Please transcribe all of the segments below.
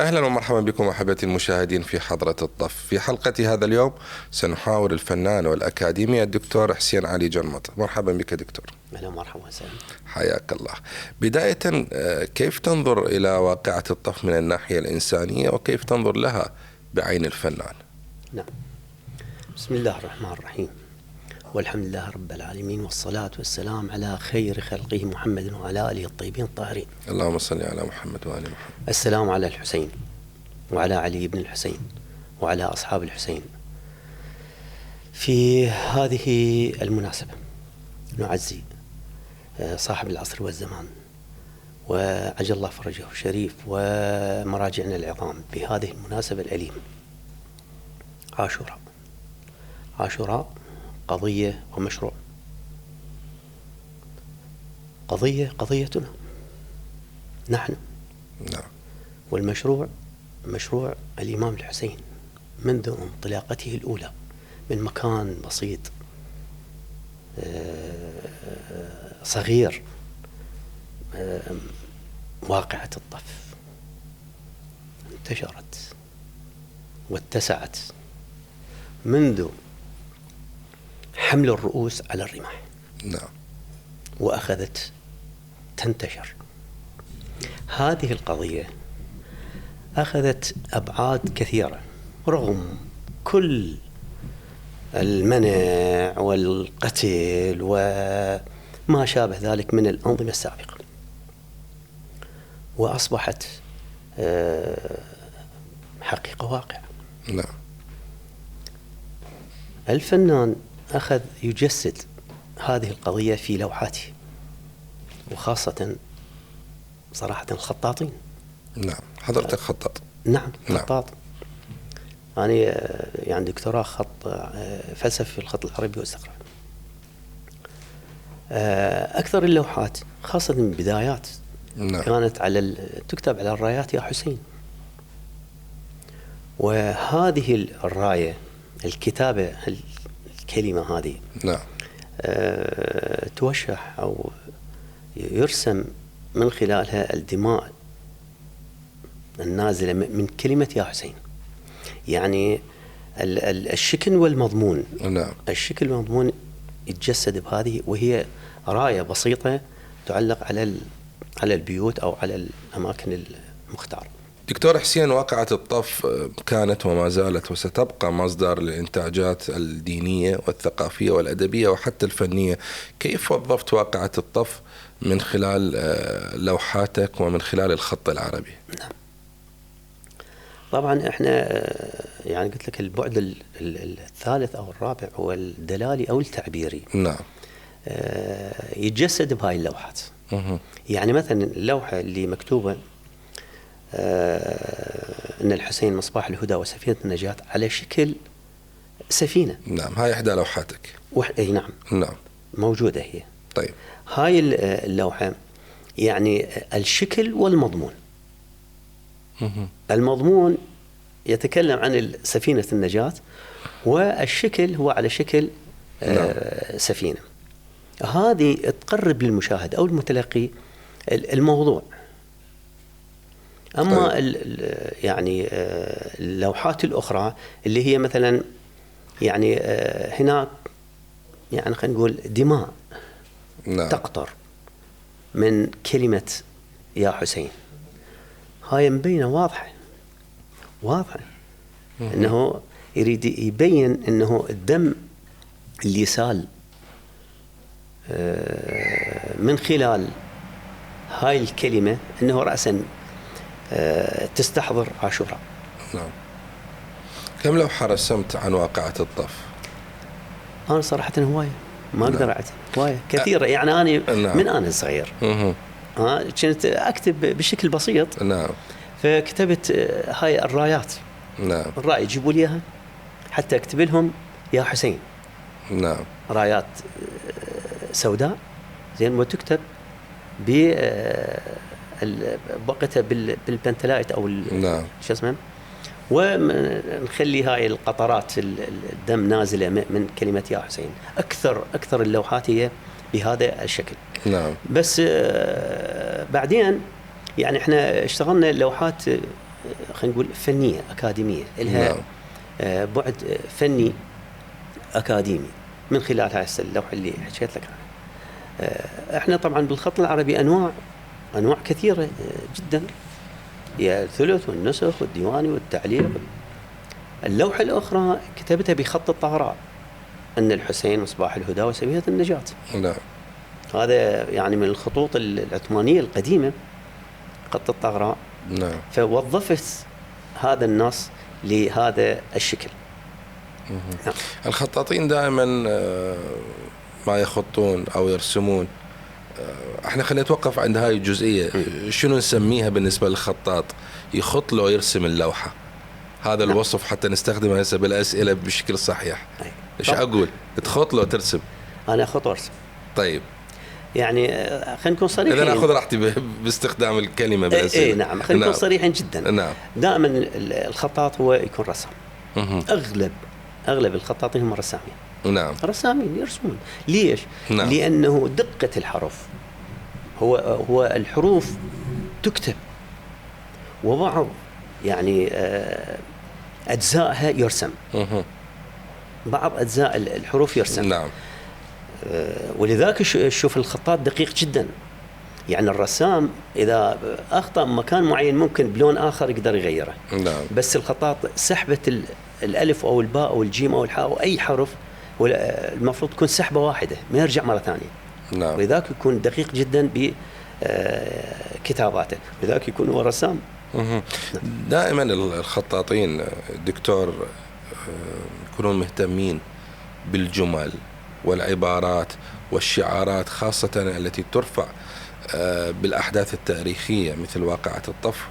أهلا ومرحبا بكم أحبتي المشاهدين في حضرة الطف. في حلقة هذا اليوم سنحاور الفنان والأكاديمي الدكتور حسين علي جرمطة. مرحبا بك دكتور. أهلا ومرحبا وسهلا. حياك الله. بداية، كيف تنظر إلى واقعة الطف من الناحية الإنسانية وكيف تنظر لها بعين الفنان؟ نعم. بسم الله الرحمن الرحيم، والحمد لله رب العالمين، والصلاة والسلام على خير خلقه محمد وعلى آله الطيبين الطاهرين. اللهم صل على محمد وآل محمد. السلام على الحسين وعلى علي بن الحسين وعلى أصحاب الحسين. في هذه المناسبة نعزي صاحب العصر والزمان وعجل الله فرجه الشريف ومراجعنا العظام بهذه المناسبة الأليمة. عاشوراء قضية ومشروع. قضيتنا نحن. نعم. والمشروع مشروع الإمام الحسين منذ انطلاقته الأولى من مكان بسيط صغير، واقعة الطف انتشرت واتسعت منذ حمل الرؤوس على الرماح. نعم. وأخذت تنتشر. هذه القضية أخذت أبعاد كثيرة رغم كل المنع والقتل وما شابه ذلك من الأنظمة السابقة، وأصبحت حقيقة واقعة. نعم. الفنان أخذ يجسد هذه القضية في لوحاته، وخاصة صراحة الخطاطين. نعم. حضرتك خطاط؟ نعم، نعم. خطاط. أنا يعني دكتوراه خط فلسفة في الخط العربي والاستقراء. أكثر اللوحات خاصة من بدايات نعم. كانت تكتب على الرايات يا حسين. وهذه الراية، الكتابة، الكلمة هذه نعم. توشح أو يرسم من خلالها الدماء النازلة من كلمة يا حسين. يعني الشكل والمضمون. نعم. الشكل والمضمون يتجسد بهذه، وهي راية بسيطة تعلق على البيوت أو على الأماكن المختارة. دكتور حسين، واقعة الطف كانت وما زالت وستبقى مصدر للإنتاجات الدينية والثقافية والأدبية وحتى الفنية. كيف وظفت واقعة الطف من خلال لوحاتك ومن خلال الخط العربي؟ نعم. طبعا احنا يعني قلت لك البعد الثالث أو الرابع هو الدلالي أو التعبيري. نعم. يتجسد بهاي اللوحات. يعني مثلا اللوحة اللي مكتوبة أن الحسين مصباح الهدى وسفينة النجاة على شكل سفينة. نعم. هاي إحدى لوحاتك؟ أي نعم. نعم. موجودة هي. طيب. هاي اللوحة يعني الشكل والمضمون. المضمون يتكلم عن سفينة النجاة، والشكل هو على شكل سفينة. هذه تقرب للمشاهد أو المتلقي الموضوع. أما يعني اللوحات الأخرى اللي هي مثلا يعني هناك يعني خلينا نقول دماء. نعم. تقطر من كلمة يا حسين. هاي مبينة واضحة أنه يريد يبين أنه الدم اللي سال من خلال هاي الكلمة أنه رأسا تستحضر عاشوراء. نعم. كم لوحة رسمت عن واقعة الطف؟ أنا صراحة هواية، ما أقدر أعد، هواية كثيرة. يعني أنا من أنا صغير كنت أكتب بشكل بسيط. نعم. فكتبت هاي الرايات. نعم. الراي يجيبوا لي إياها حتى أكتب لهم يا حسين. نعم. رايات سوداء زين، وتكتب بقتها بالبنتلايت أو نعم. شو اسمه، ونخلي هاي القطرات الدم نازلة من كلمة يا حسين. أكثر اللوحات هي بهذا الشكل. نعم. بس بعدين يعني احنا اشتغلنا لوحات خلينا نقول فنية أكاديمية، لها بعد فني أكاديمي من خلال هاي اللوحة اللي حكيت لك عنها. احنا طبعا بالخط العربي أنواع كثيرة جدا، هي الثلث والنسخ والديواني والتعليق. اللوحة الأخرى كتبتها بخط الطهراء، أن الحسين مصباح الهدى وسبيلة النجاة. نعم. هذا يعني من الخطوط العثمانية القديمة، خط الطهراء. نعم. فوظفت هذا النص لهذا الشكل. نعم. الخطاطين دائما ما يخطون أو يرسمون. احنا خلينا نتوقف عند هاي الجزئية. شنو نسميها بالنسبة للخطاط؟ يخط له يرسم اللوحة. هذا الوصف حتى نستخدمه هسه بالأسئلة بشكل صحيح. ايش أقول؟ تخط له ترسم؟ أنا أخط وأرسم. طيب. يعني خلينا نكون صريحين. إذا نأخذ راحتي باستخدام الكلمة بالأسئلة. نعم، خلينا نكون صريحين جدا. نعم. دائما الخطاط هو يكون رسام. أغلب الخطاطين هم رسامين. نعم. رسامين يرسمون. ليش؟ نعم. لأنه دقة الحرف، هو الحروف تكتب، وبعض يعني أجزائها يرسم. بعض أجزاء الحروف يرسم. نعم. ولذلك شوف الخطاط دقيق جدا. يعني الرسام إذا أخطأ مكان معين ممكن بلون آخر يقدر يغيره. نعم. بس الخطاط سحبة الألف أو الباء أو الجيم أو الحاء أو أي حرف المفروض تكون سحبة واحدة، ما يرجع مرة ثانية. نعم. ولذلك يكون دقيق جدا بكتاباته، لذلك يكون هو رسام. دائما الخطاطين دكتور يكونون مهتمين بالجمل والعبارات والشعارات، خاصة التي ترفع بالأحداث التاريخية مثل واقعة الطف.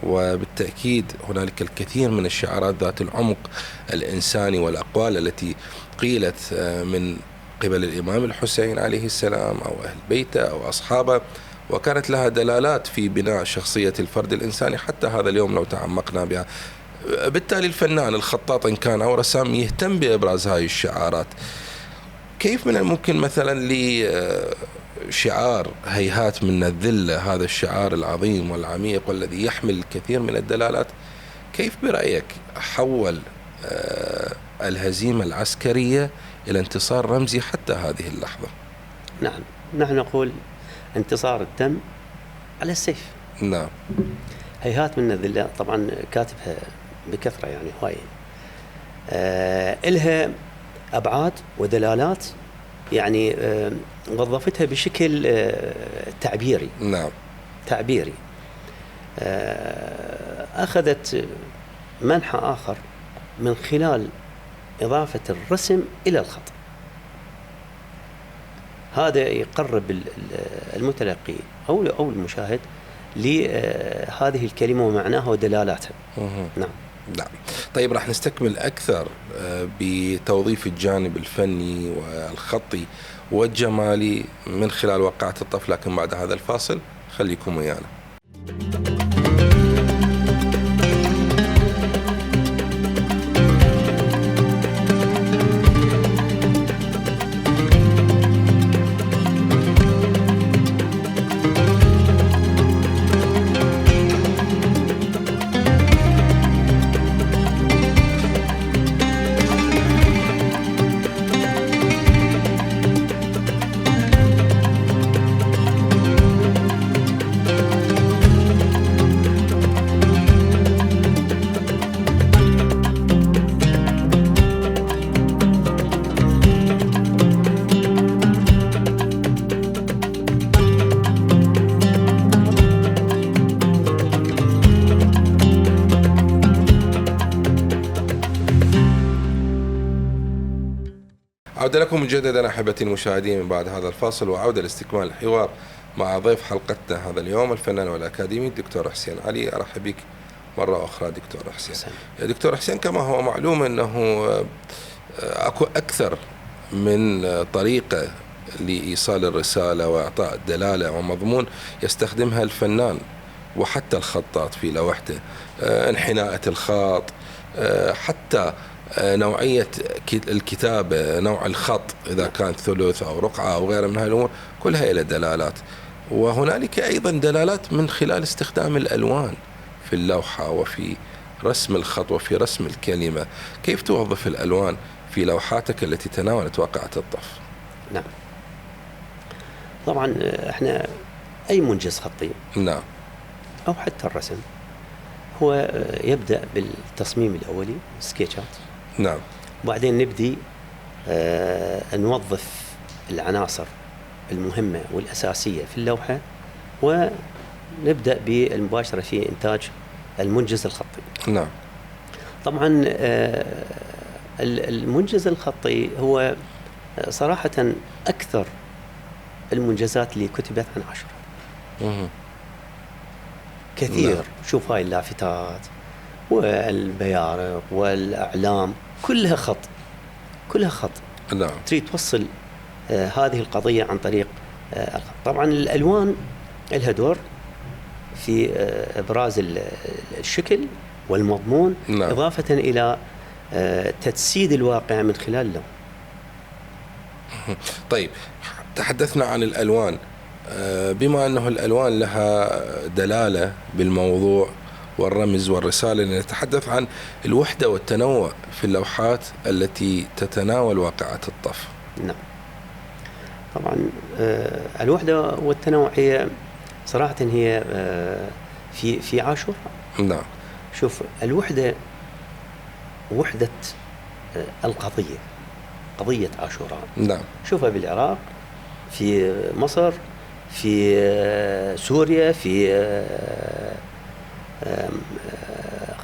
وبالتأكيد هنالك الكثير من الشعارات ذات العمق الإنساني والأقوال التي قيلت من قبل الإمام الحسين عليه السلام أو أهل بيته أو أصحابه، وكانت لها دلالات في بناء شخصية الفرد الإنساني حتى هذا اليوم لو تعمقنا بها. بالتالي الفنان الخطاط إن كان أو رسام يهتم بإبراز هاي الشعارات. كيف من الممكن مثلا لشعار هيهات من الذلة، هذا الشعار العظيم والعميق والذي يحمل الكثير من الدلالات، كيف برأيك حول الهزيمة العسكرية إلى انتصار رمزي حتى هذه اللحظة؟ نعم، نحن نقول انتصار الدم على السيف. نعم. هيهات من الذلة طبعا كاتبها بكثرة، يعني هواي إلها أبعاد ودلالات، يعني وظفتها بشكل تعبيري. نعم. تعبيري. أخذت منحى آخر من خلال إضافة الرسم إلى الخط. هذا يقرب المتلقي أو المشاهد لهذه الكلمة ومعناها ودلالاتها. نعم. نعم. طيب راح نستكمل أكثر بتوظيف الجانب الفني والخطي والجمالي من خلال واقعة الطف، لكن بعد هذا الفاصل خليكم ويانا. عودة لكم مجددا أحبتي المشاهدين من بعد هذا الفاصل، وعودة لاستكمال الحوار مع ضيف حلقتنا هذا اليوم الفنان والأكاديمي الدكتور حسين علي. أرحب بك مرة أخرى دكتور حسين. يا دكتور حسين، كما هو معلوم أنه أكو أكثر من طريقة لإيصال الرسالة وإعطاء دلالة ومضمون يستخدمها الفنان وحتى الخطاط في لوحته. انحناءة الخط، حتى نوعية الكتابة، نوع الخط إذا كان ثلث أو رقعة أو غيرها من هذه الأمور، كلها إلى دلالات. وهنالك أيضا دلالات من خلال استخدام الألوان في اللوحة وفي رسم الخط وفي رسم الكلمة، كيف توظف الألوان في لوحاتك التي تناولت واقعة الطف؟ نعم، طبعا احنا أي منجز خطي نعم أو حتى الرسم هو يبدأ بالتصميم الأولي، سكيتشات. نعم. وبعدين نبدي نوظف العناصر المهمة والأساسية في اللوحة، ونبدأ بالمباشرة في إنتاج المنجز الخطي. نعم. طبعا المنجز الخطي هو صراحة أكثر المنجزات اللي كتبت عن عاشوراء. كثير. نعم. شوف هاي اللافتات والبيارق والأعلام كلها خط، كلها خط. نعم. تريد توصل هذه القضية عن طريق الخط. طبعا الألوان لها دور في إبراز الشكل والمضمون. نعم. إضافة إلى تجسيد الواقع من خلال اللون. طيب، تحدثنا عن الألوان، بما أنه الألوان لها دلالة بالموضوع والرمز والرسالة، نتحدث عن الوحدة والتنوع في اللوحات التي تتناول واقعة الطف. نعم، طبعا الوحدة والتنوع هي صراحة هي في عاشوراء. نعم. شوف، الوحدة وحدة القضية، قضية عاشوراء. نعم. شوفها بالعراق، في مصر، في سوريا، في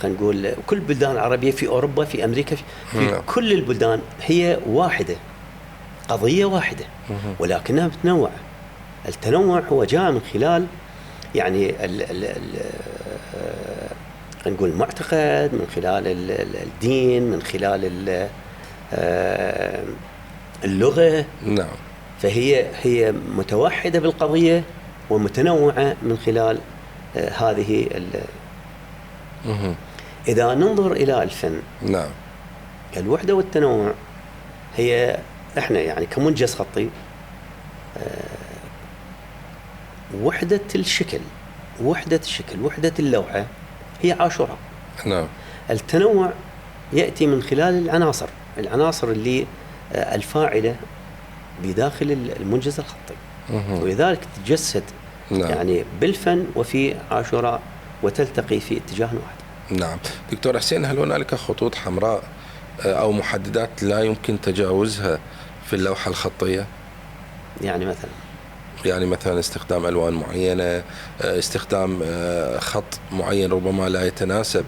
خلينا نقول كل البلدان العربية، في أوروبا، في أمريكا، في كل البلدان هي واحدة، قضية واحدة، ولكنها متنوعة. التنوع هو جاء من خلال يعني خلينا نقول المعتقد، من خلال الدين، من خلال اللغة. نعم. فهي متوحدة بالقضية ومتنوعة من خلال هذه إذا ننظر إلى الفن. نعم. الوحدة والتنوع هي إحنا يعني كمنجز خطي وحدة الشكل، وحدة اللوحة هي عاشوراء. نعم. التنوع يأتي من خلال العناصر اللي الفاعلة بداخل المنجز الخطي، ولذلك تتجسد نعم. يعني بالفن وفي عاشوراء وتلتقي في اتجاه واحد. نعم. دكتور حسين، هل هنالك خطوط حمراء أو محددات لا يمكن تجاوزها في اللوحة الخطية؟ يعني مثلا استخدام ألوان معينة، استخدام خط معين ربما لا يتناسب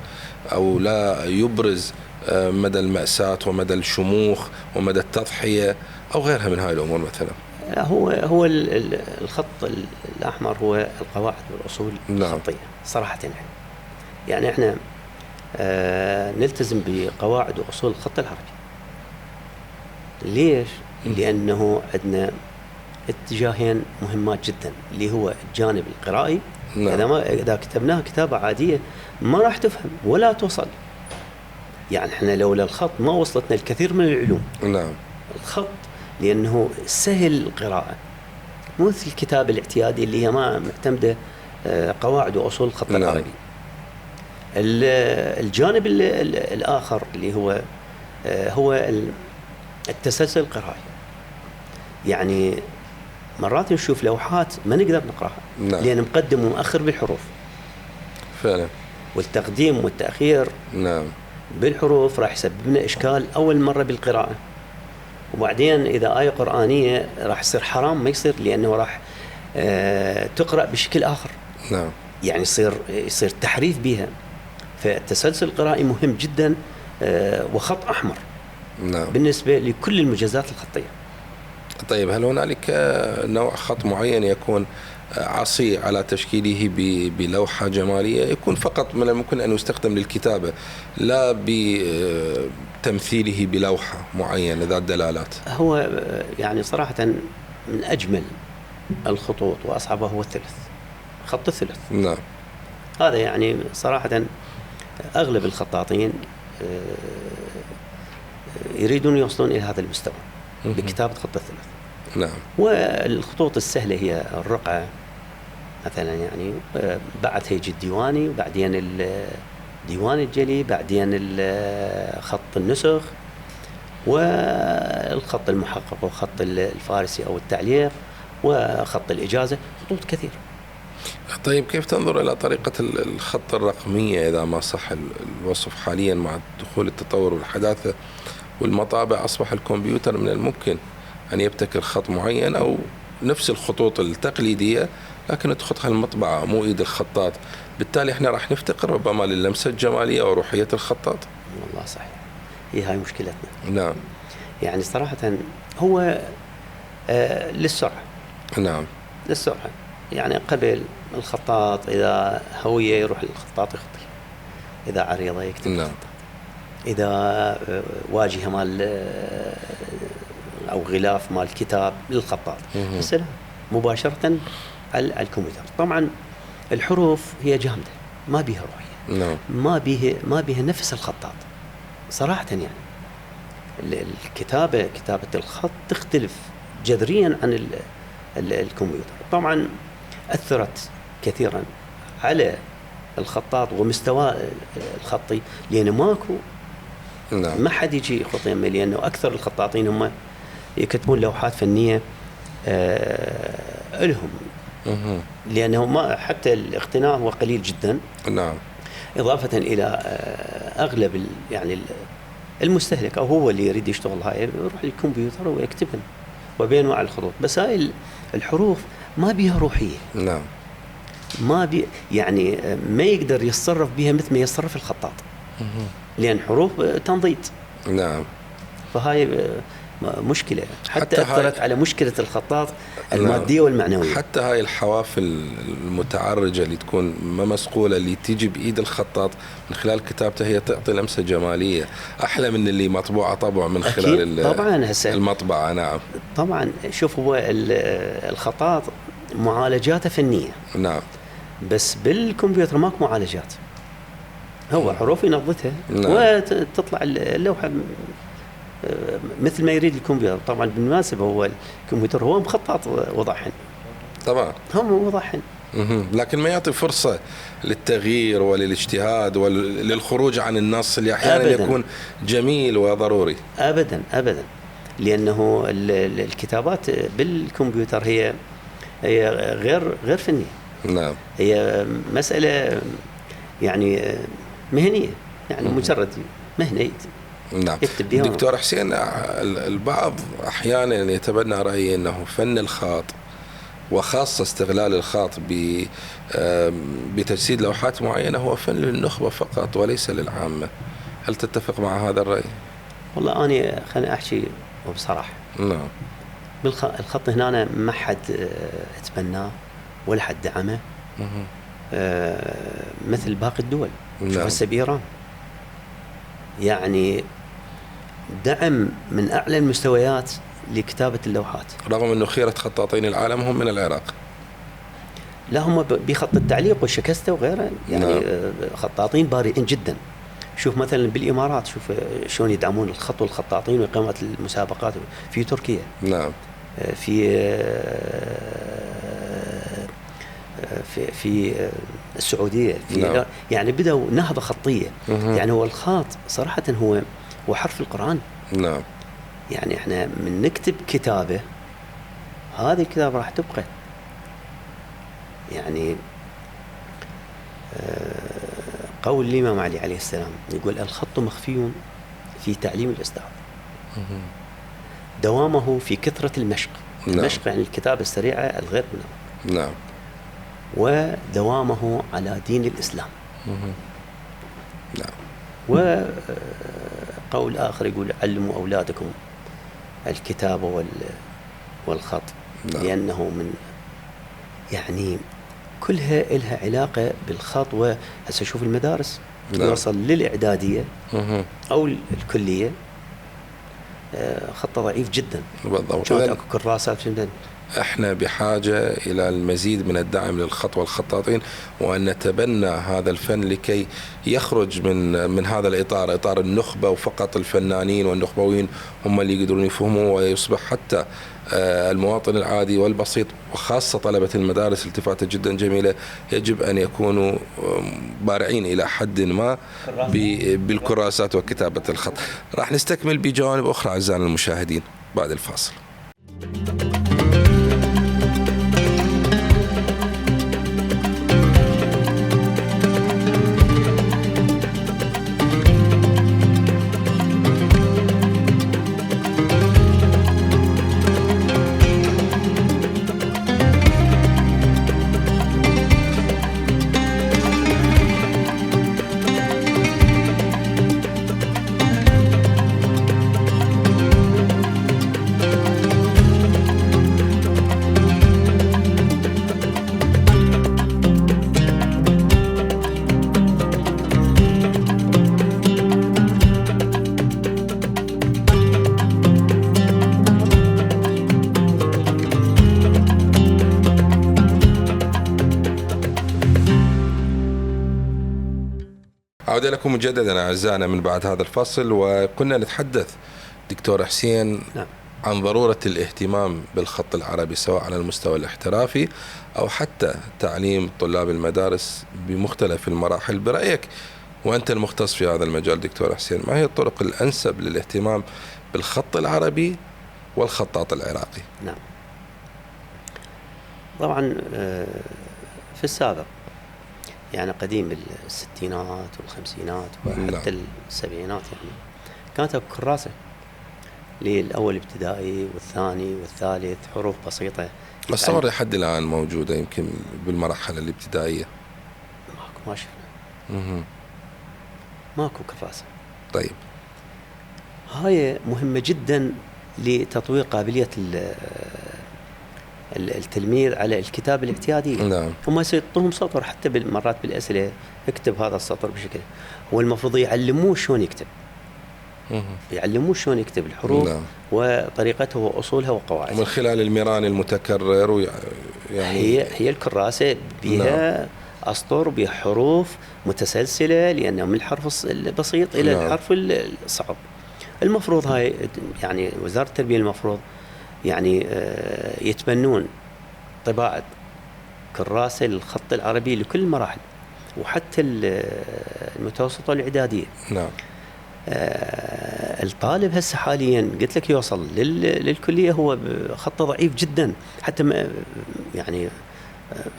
أو لا يبرز مدى المأساة ومدى الشموخ ومدى التضحية أو غيرها من هاي الأمور مثلا. هو الخط الأحمر هو القواعد والأصول الخطية. صراحة يعني احنا نلتزم بقواعد وأصول الخط العربي. ليش؟ لأنه عندنا اتجاهين مهمات جدا، اللي هو الجانب القرائي. نعم. إذا كتبناها كتابة عادية ما راح تفهم ولا توصل. يعني احنا لولا الخط ما وصلتنا الكثير من العلوم. نعم. الخط لأنه سهل القراءة، مو مثل الكتابة الاعتيادي اللي هي ما معتمدة قواعد وأصول الخط العربي. الجانب الآخر اللي هو التسلسل القرائي. يعني مرات نشوف لوحات ما نقدر نقراها. نعم. لأن مقدم ومؤخر بالحروف فعلا، والتقديم والتأخير نعم بالحروف راح يسبب لنا إشكال أول مرة بالقراءة، وبعدين إذا آية قرآنية راح يصير حرام ما يصير، لأنه راح تقرأ بشكل آخر. نعم. يعني يصير تحريف بها. فالتسلسل القرائي مهم جدا، وخط أحمر. نعم. بالنسبة لكل المجازات الخطية. طيب، هل هنالك نوع خط معين يكون عصي على تشكيله بلوحة جمالية، يكون فقط من الممكن أن يستخدم للكتابة لا بتمثيله بلوحة معينة ذات دلالات؟ هو يعني صراحة من أجمل الخطوط وأصعبها هو خط الثلث. نعم. هذا يعني صراحة أغلب الخطاطين يريدون يوصلون إلى هذا المستوى بكتابة خط الثلث. نعم. والخطوط السهلة هي الرقعة مثلا يعني بعد هيجي الديواني، وبعدين الديوان الجلي، بعدين خط النسخ والخط المحقق وخط الفارسي أو التعليق وخط الإجازة، خطوط كثير. طيب كيف تنظر إلى طريقة الخط الرقمية إذا ما صح الوصف حاليا مع دخول التطور والحداثة والمطابع؟ أصبح الكمبيوتر من الممكن أن يبتكر خط معين أو نفس الخطوط التقليدية لكن تخطها المطبعة مو إيد الخطاط، بالتالي إحنا راح نفتقر ربما للمسة الجمالية وروحية الخطاط. والله صحيح، هاي مشكلتنا. نعم. يعني صراحة هو للسرعة. نعم. للسرعة. يعني قبل الخطاط إذا هوية يروح الخطاط يخطي، إذا عريضة يكتب. نعم. الخطاط إذا واجهة مال أو غلاف مال كتاب للخطاط، بس لا، مباشرة على الكمبيوتر. طبعا الحروف هي جامدة، ما بيها روحية. نعم. ما بيها نفس الخطاط صراحة. يعني كتابة الخط تختلف جذريا عن الكمبيوتر. طبعا أثرت كثيرا على الخطاط ومستوى الخطي، لأنه ماكو. نعم. ما حد يجي يخط يمه، لأنه أكثر الخطاطين هم يكتبون لوحات فنية لهم، لأنه ما حتى الاقتناء هو قليل جدا. نعم. إضافة إلى أغلب يعني المستهلك أو هو اللي يريد يشتغل هاي يروح للكمبيوتر ويكتبهم وبينواع الخطوط. بس هاي الحروف ما بيها روحية. نعم. يعني ما يقدر يتصرف بها مثل ما يتصرف الخطاط، لأن حروف تنضيد. نعم. فهاي مشكلة، حتى أثرت على مشكلة الخطاط المادية والمعنوية. حتى هاي الحوافل المتعرجة اللي تكون ما مسقولة اللي تيجي بإيد الخطاط من خلال كتابته، هي تعطي لمسة جمالية أحلى من اللي مطبوعة طبع من خلال طبعا المطبعة. نعم. طبعا شوف، هو الخطاط معالجاته فنية. نعم. بس بالكمبيوتر ماكو معالجات، هو حروف ينظتها. نعم. وتطلع اللوحة مثل ما يريد الكمبيوتر. طبعا بالمناسبة هو الكمبيوتر هو مخطط وضعهن، طبعا هم وضعهن، لكن ما يعطي فرصة للتغيير وللاجتهاد وللخروج عن النص اللي أحيانا يكون جميل وضروري. أبدا أبدا، لأنه الكتابات بالكمبيوتر هي غير فنية. نعم. هي مسألة يعني مهنية، يعني مجرد مهنة. نعم. دكتور حسين، البعض أحيانا يتبنى رأي أنه فن الخاط وخاصة استغلال الخاط بتجسيد لوحات معينة هو فن للنخبة فقط وليس للعامة. هل تتفق مع هذا الرأي؟ والله أنا خليني أحكي وبصراحة. نعم. الخط هنا ما حد اتبناه ولا حد دعمه مثل باقي الدول. نعم. شوف هسه بإيران يعني دعم من أعلى المستويات لكتابة اللوحات، رغم أنه خيرة خطاطين العالم هم من العراق. لا، هم بخط التعليق والشكستة وغيره يعني. نعم. خطاطين بارعين جدا. شوف مثلا بالإمارات، شوف شلون يدعمون الخط والخطاطين وإقامة المسابقات. في تركيا. نعم. في السعودية. نعم. يعني بدأوا نهضة خطية. يعني هو الخط صراحة هو حرف القرآن. نعم. يعني احنا من نكتب كتابة، هذه الكتابة راح تبقى. يعني قول الإمام علي عليه السلام يقول: الخط مخفي في تعليم الأستاذ، دوامه في كثرة المشق. نعم. المشق يعني الكتابة السريعة الغير منظمة. نعم. ودوامه على دين الإسلام. نعم. وقول آخر يقول: علموا أولادكم الكتابة والخط. نعم. لأنه من يعني كلها إلها علاقة بالخط. وهسه شوف المدارس. نعم. يوصل للإعدادية أو الكلية خط ضعيف جدا. بالضبط. اكو كراسات جدا. احنا بحاجة الى المزيد من الدعم للخط والخطاطين، وان نتبنى هذا الفن لكي يخرج من هذا الاطار، اطار النخبة وفقط الفنانين والنخبويين هم اللي يقدرون يفهموا، ويصبح حتى المواطن العادي والبسيط وخاصة طلبة المدارس التفاتة جدا جميلة، يجب أن يكونوا بارعين إلى حد ما بالكراسات وكتابة الخط. راح نستكمل بجوانب أخرى أعزائنا المشاهدين بعد الفاصل. عودة لكم مجددا أعزائنا من بعد هذا الفصل، وكنا نتحدث دكتور حسين عن ضرورة الاهتمام بالخط العربي سواء على المستوى الاحترافي أو حتى تعليم طلاب المدارس بمختلف المراحل. برأيك وأنت المختص في هذا المجال دكتور حسين، ما هي الطرق الأنسب للاهتمام بالخط العربي والخطاط العراقي؟ نعم، طبعا في السابق يعني قديم الستينات والخمسينات وحتى السبعينات يعني كانت كراسة للأول ابتدائي والثاني والثالث، حروف بسيطة. الصور لحد الآن موجودة يمكن بالمرحلة الابتدائية؟ ماكو، ما شفنا، ماكو كراسة. طيب، هاي مهمة جدا لتطوير قابلية التلميذ على الكتابة الاعتيادية. نعم. هم يعطوهم سطر حتى مرات بالأسئلة، اكتب هذا السطر بشكل، هو المفروض يعلموه شلون يكتب، يعلموه شلون يكتب الحروف. نعم. وطريقتها وأصولها وقواعدها من خلال المران المتكرر يعني هي الكراسة بها. نعم. أسطر بها حروف متسلسلة، لأنه من الحرف البسيط إلى نعم. الحرف الصعب. المفروض هاي يعني وزارة التربية المفروض يعني يتبنون طباعة كراسة للخط العربي لكل المراحل وحتى المتوسطة والإعدادية. نعم. الطالب هسه حاليا قلت لك يوصل للكلية هو خطه ضعيف جدا، حتى يعني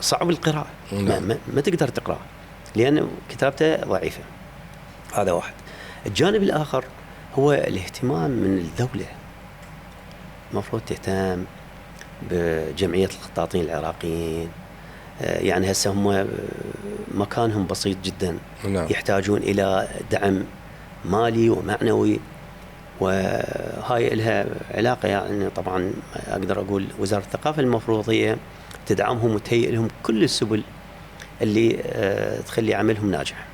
صعب القراءة. نعم. ما تقدر تقرأ لأن كتابته ضعيفة. هذا واحد. الجانب الآخر هو الاهتمام من الدولة، المفروض تهتم بجمعية الخطاطين العراقيين. يعني هسه هم مكانهم بسيط جدا. نعم. يحتاجون إلى دعم مالي ومعنوي، وهاي لها علاقة يعني طبعا أقدر أقول وزارة الثقافة المفروض هي تدعمهم وتهيئ لهم كل السبل اللي تخلي عملهم ناجح.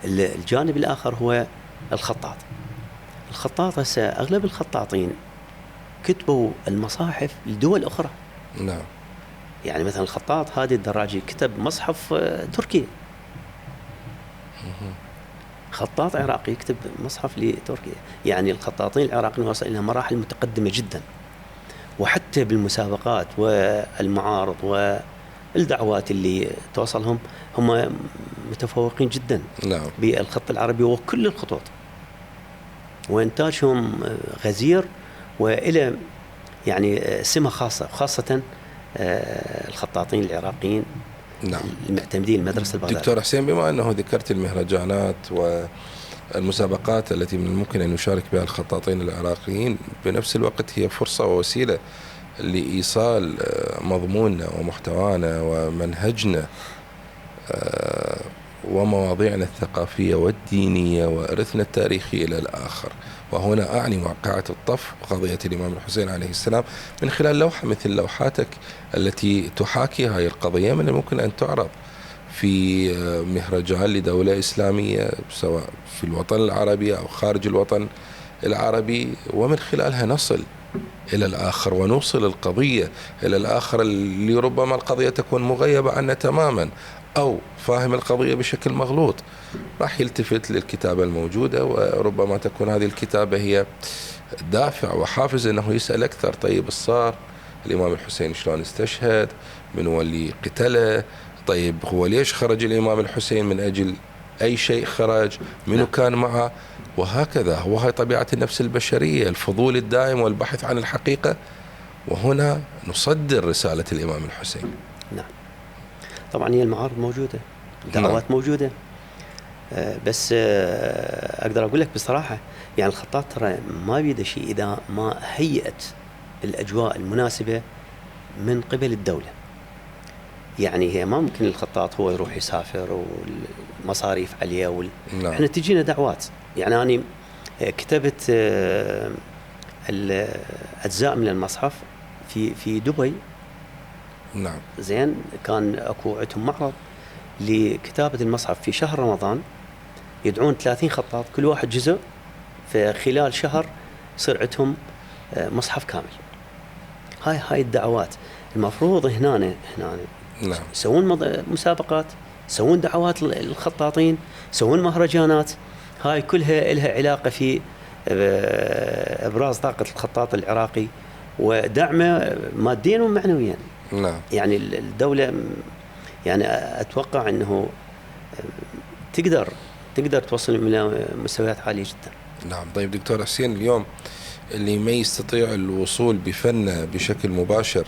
الجانب الآخر هو الخطاط. الخطاط هسه أغلب الخطاطين كتبوا المصاحف لدول أخرى. نعم. يعني مثلا الخطاط هادي الدراجي كتب مصحف تركي، خطاط عراقي يكتب مصحف لتركيا. يعني الخطاطين العراقيين وصلوا إلى مراحل متقدمة جدا، وحتى بالمسابقات والمعارض والدعوات اللي توصلهم هم متفوقين جدا. نعم. بالخط العربي وكل الخطوط، وإنتاجهم غزير وإلى يعني سمة خاصة الخطاطين العراقيين. نعم. المعتمدين المدرسة البغدادية. دكتور حسين، بما أنه ذكرت المهرجانات والمسابقات التي من الممكن أن يشارك بها الخطاطين العراقيين، بنفس الوقت هي فرصة ووسيلة لإيصال مضموننا ومحتوانا ومنهجنا ومواضيعنا الثقافية والدينية وإرثنا التاريخي إلى الآخر. وهنا أعني موقعة الطف وقضية الإمام الحسين عليه السلام من خلال لوحة مثل لوحاتك التي تحاكي هذه القضية، من الممكن أن تعرض في مهرجان لدولة إسلامية سواء في الوطن العربي أو خارج الوطن العربي، ومن خلالها نصل إلى الآخر ونوصل القضية إلى الآخر اللي ربما القضية تكون مغيبة عنا تماما أو فاهم القضية بشكل مغلوط. راح يلتفت للكتابة الموجودة، وربما تكون هذه الكتابة هي دافع وحافز أنه يسأل أكثر. طيب صار الإمام الحسين شلون استشهد؟ من هو اللي قتله؟ طيب هو ليش خرج الإمام الحسين؟ من أجل أي شيء خرج؟ منو كان معه؟ وهكذا. وهي طبيعة النفس البشرية، الفضول الدائم والبحث عن الحقيقة. وهنا نصدر رسالة الإمام الحسين. نعم. طبعا هي المعارض موجودة، الدعوات موجودة، بس أقدر أقول لك بصراحة يعني الخطاط ترى ما بيده شيء إذا ما هيئت الأجواء المناسبة من قبل الدولة. يعني هي ما ممكن الخطاط هو يروح يسافر والمصاريف عليه نعم. احنا تجينا دعوات. يعني أنا كتبت الأجزاء من المصحف في دبي. نعم. زين، كان أكو عندهم معرض لكتابة المصحف في شهر رمضان، يدعون 30 خطاط كل واحد جزء، في خلال شهر يصير عندهم مصحف كامل. هاي الدعوات المفروض هنا نعم. يسوون مسابقات، يسوون دعوات للخطاطين، يسوون مهرجانات. هاي كلها لها علاقة في إبراز طاقة الخطاط العراقي ودعمه ماديا ومعنويا. نعم. يعني الدولة يعني أتوقع أنه تقدر توصل إلى مستويات عالية جدا. نعم. طيب دكتور حسين، اليوم اللي ما يستطيع الوصول بفنه بشكل مباشر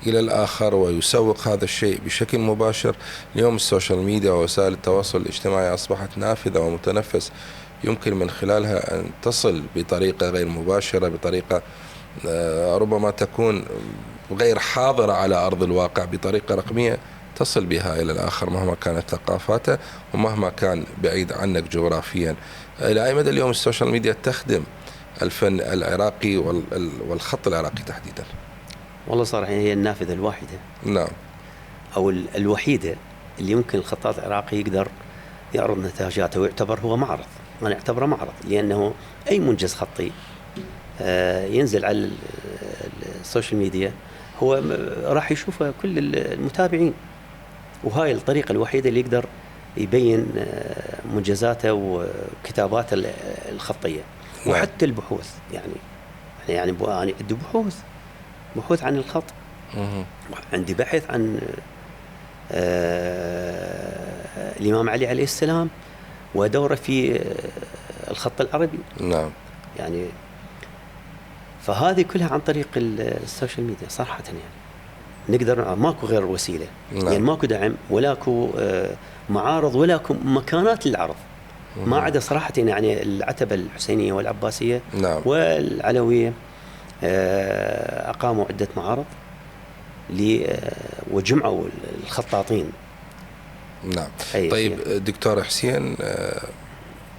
إلى الآخر ويسوق هذا الشيء بشكل مباشر، اليوم السوشيال ميديا ووسائل التواصل الاجتماعي أصبحت نافذة ومتنفس يمكن من خلالها أن تصل بطريقة غير مباشرة، بطريقة ربما تكون غير حاضرة على أرض الواقع، بطريقة رقمية تصل بها إلى الآخر مهما كانت ثقافاته ومهما كان بعيد عنك جغرافيا. إلى أي مدى اليوم السوشيال ميديا تخدم الفن العراقي والخط العراقي تحديدا؟ والله صراحة هي النافذة الواحدة، نعم، أو الوحيدة اللي يمكن الخطاط العراقي يقدر يعرض نتاجاته ويعتبر هو معرض. أنا أعتبره معرض لأنه أي منجز خطي ينزل على السوشيال ميديا هو راح يشوفه كل المتابعين، وهاي الطريقة الوحيدة اللي يقدر يبين منجزاته وكتاباته الخطية. وحتى البحوث يعني أنا عندي بحوث عن الخط، عندي بحث عن الإمام علي عليه السلام ودوره في الخط العربي. نعم. يعني فهذه كلها عن طريق السوشيال ميديا صراحة. يعني نقدر ماكو غير وسيلة. نعم. يعني ماكو دعم ولاكو معارض ولاكو مكانات للعرض. ما عدا صراحة يعني العتبة الحسينية والعباسية. نعم. والعلوية أقاموا عدة معارض وجمعوا الخطاطين. نعم. طيب دكتور حسين،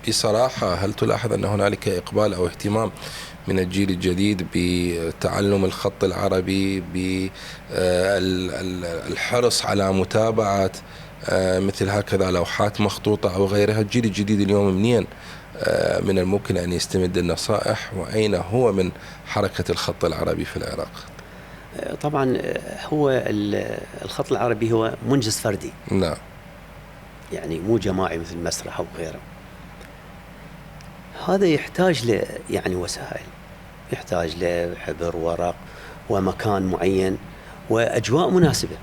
بصراحة هل تلاحظ أن هنالك إقبال أو اهتمام من الجيل الجديد بتعلم الخط العربي، بالحرص على متابعة مثل هكذا لوحات مخطوطة أو غيرها؟ الجيل الجديد اليوم منين من الممكن أن يستمد النصائح، وأين هو من حركة الخط العربي في العراق؟ طبعا هو الخط العربي هو منجز فردي. نعم. يعني مو جماعي مثل مسرح أو غيره. هذا يحتاج يعني وسائل، يحتاج لحبر ورق ومكان معين وأجواء مناسبة.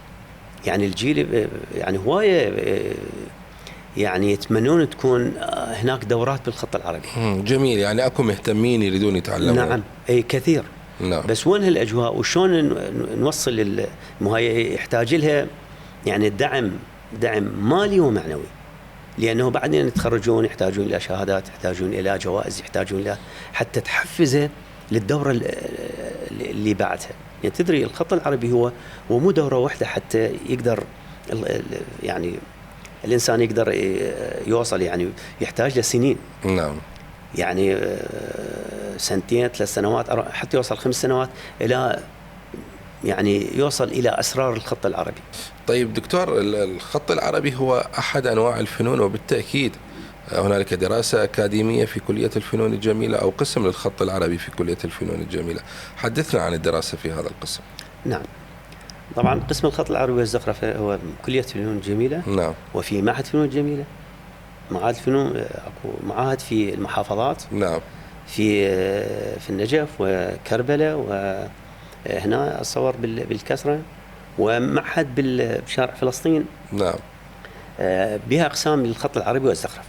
يعني الجيل يعني هواية يعني يتمنون تكون هناك دورات بالخط العربي. جميل. يعني أكو مهتمين يريدون يتعلمون. نعم، أي كثير. نعم. بس وين هالأجواء وشون نوصل هي يحتاج لها يعني دعم مالي ومعنوي، لأنه بعدين يتخرجون يحتاجون إلى شهادات، يحتاجون إلى جوائز، يحتاجون إلى حتى تحفزه للدورة اللي بعدها. يعني تدري الخط العربي هو ومو دورة واحدة حتى يقدر يعني الإنسان يقدر يوصل، يعني يحتاج له سنين. نعم. يعني 2 3 سنوات حتى يوصل 5 سنوات إلى يعني يوصل إلى أسرار الخط العربي. طيب دكتور، الخط العربي هو أحد أنواع الفنون، وبالتأكيد هنالك دراسة أكاديمية في كلية الفنون الجميلة أو قسم للخط العربي في كلية الفنون الجميلة. حدثنا عن الدراسة في هذا القسم. نعم، طبعا قسم الخط العربي والزخرفة هو كلية الفنون الجميلة. نعم. وفي معهد فنون الجميلة، معاهد فنون، أكو معاهد في المحافظات. نعم. في النجف وكربلاء، وهنا أصور بالكسرة، ومعهد بشارع فلسطين. نعم. بها أقسام للخط العربي والزخرفة.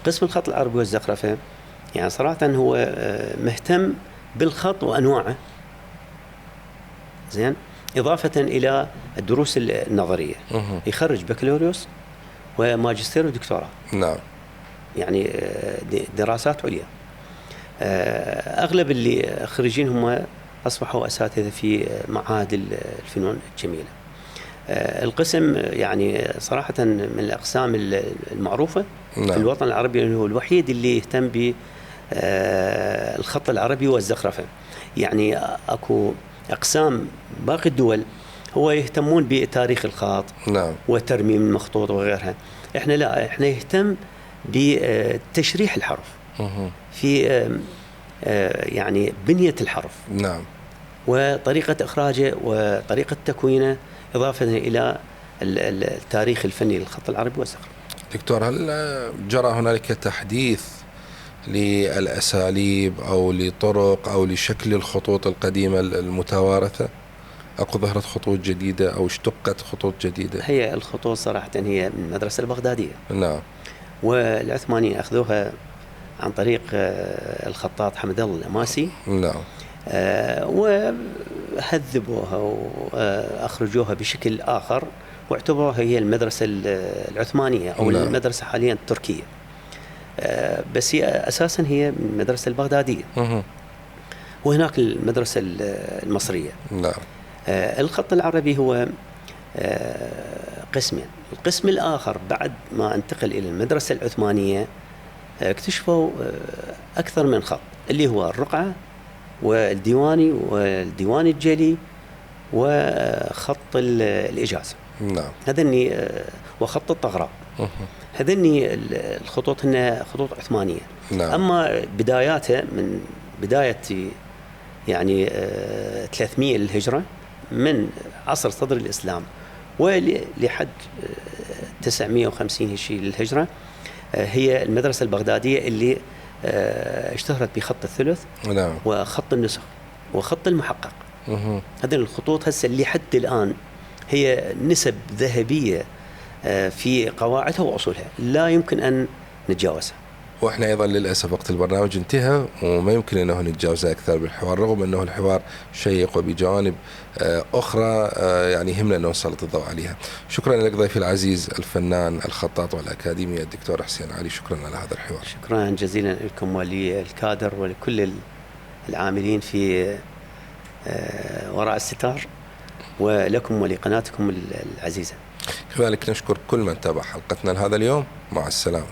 قسم الخط العربي والزخرفة يعني صراحة هو مهتم بالخط وأنواعه، زين، إضافة إلى الدروس النظرية. يخرج بكالوريوس وماجستير ودكتوراه. نعم. يعني دراسات عليا. أغلب اللي خريجين هم أصبحوا أساتذة في معاهد الفنون الجميلة. القسم يعني صراحة من الأقسام المعروفة. نعم. في الوطن العربي هو الوحيد اللي يهتم بالخط العربي والزخرفة. يعني أكو أقسام باقي الدول هو يهتمون بتاريخ الخط. نعم. وترميم المخطوط وغيرها. إحنا لا، إحنا يهتم بتشريح الحرف في يعني بنية الحرف. نعم. وطريقة إخراجه وطريقة تكوينه، إضافة إلى التاريخ الفني للخط العربي والزخرفة. دكتور، هل جرى هنالك تحديث للأساليب أو لطرق أو لشكل الخطوط القديمة المتوارثة؟ أكو ظهرت خطوط جديدة أو اشتقت خطوط جديدة؟ هي الخطوط صراحة هي من المدرسة البغدادية. نعم. والعثمانيين أخذوها عن طريق الخطاط حمد الله الأماسي. نعم. وهذبوها وأخرجوها بشكل آخر، واعتبروها هي المدرسة العثمانية أو نعم. المدرسة حاليا التركية. بس هي أساسا هي من المدرسة البغدادية. وهناك المدرسة المصرية. نعم. الخط العربي هو قسمين. القسم الآخر بعد ما انتقل إلى المدرسة العثمانية اكتشفوا أكثر من خط، اللي هو الرقعة والديواني والديوان الجلي وخط الإجازة. نعم. هذني وخط الطغراء. هذني الخطوط هن خطوط عثمانية. نعم. أما بداياتها من بداية يعني 300 للهجرة، من عصر صدر الإسلام ولحد 950 هالشيء للهجرة، هي المدرسة البغدادية اللي اشتهرت بخط الثلث. نعم. وخط النسخ وخط المحقق. هذه الخطوط هسه اللي حتى الآن هي نسب ذهبية في قواعدها وأصولها، لا يمكن أن نتجاوزها. واحنا ايضا للاسف وقت البرنامج انتهى، وما يمكن انه نتجاوز اكثر بالحوار، رغم انه الحوار شيق وبجوانب اخرى يعني يهمنا انه نسلط الضوء عليها. شكرا لك ضيفي العزيز الفنان الخطاط والاكاديمي الدكتور حسين علي، شكرا على هذا الحوار. شكرا جزيلا لكم وللكادر ولكل العاملين في وراء الستار، ولكم ولقناتكم العزيزة. كذلك نشكر كل من تابع حلقتنا لهذا اليوم. مع السلامة.